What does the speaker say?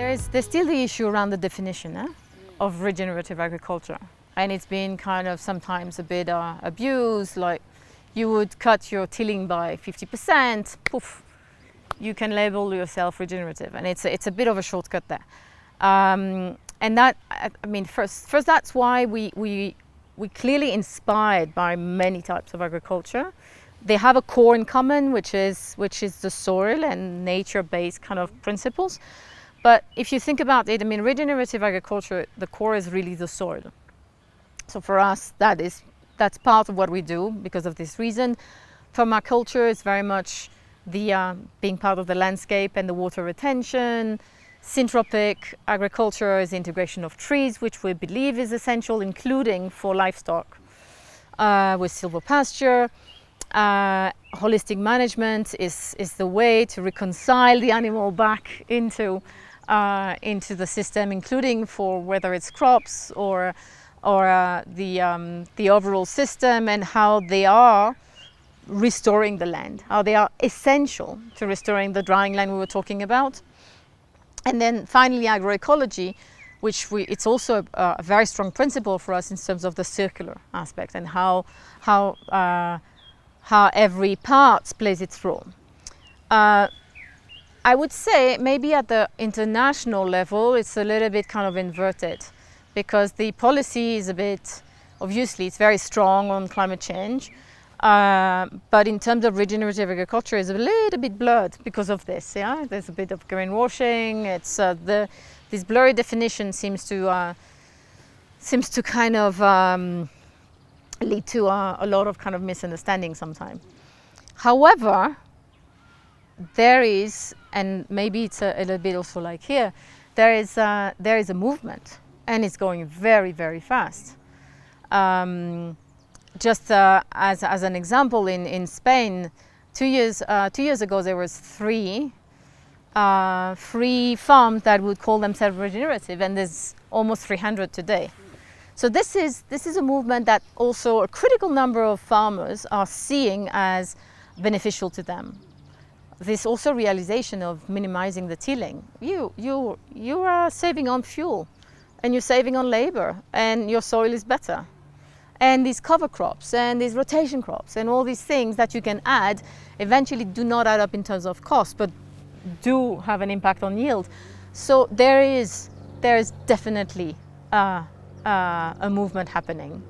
There's still the issue around the definition of regenerative agriculture, and it's been kind of sometimes a bit abused. Like, you would cut your tilling by 50%, poof, you can label yourself regenerative, and it's a bit of a shortcut there. And that, I mean, first that's why we clearly inspired by many types of agriculture. They have a core in common, which is the soil and nature-based kind of principles. But if you think about it, I mean, regenerative agriculture, the core is really the soil. So for us, that's part of what we do because of this reason. Permaculture is very much the being part of the landscape and the water retention. Syntropic agriculture is the integration of trees, which we believe is essential, including for livestock, with silvopasture. Holistic management is the way to reconcile the animal back into the system, including for whether it's crops or the overall system, and how they are restoring the land, how they are essential to restoring the drying land we were talking about. And then finally, agroecology, which it's also a very strong principle for us in terms of the circular aspect and how every part plays its role. I would say maybe at the international level, it's a little bit kind of inverted, because the policy is a bit, obviously, it's very strong on climate change. But in terms of regenerative agriculture, it's a little bit blurred because of this. Yeah, there's a bit of greenwashing. It's this blurry definition seems to kind of lead to a lot of kind of misunderstanding sometimes. However, there is, and maybe it's a little bit also like here, there is a movement, and it's going very, very fast. Just as an example, in Spain, 2 years ago, there was three farms that would call themselves regenerative, and there's almost 300 today. So this is a movement that also a critical number of farmers are seeing as beneficial to them. This also realization of minimizing the tilling. You are saving on fuel, and you're saving on labor, and your soil is better. And these cover crops and these rotation crops and all these things that you can add eventually do not add up in terms of cost, but do have an impact on yield. So there is definitely a movement happening.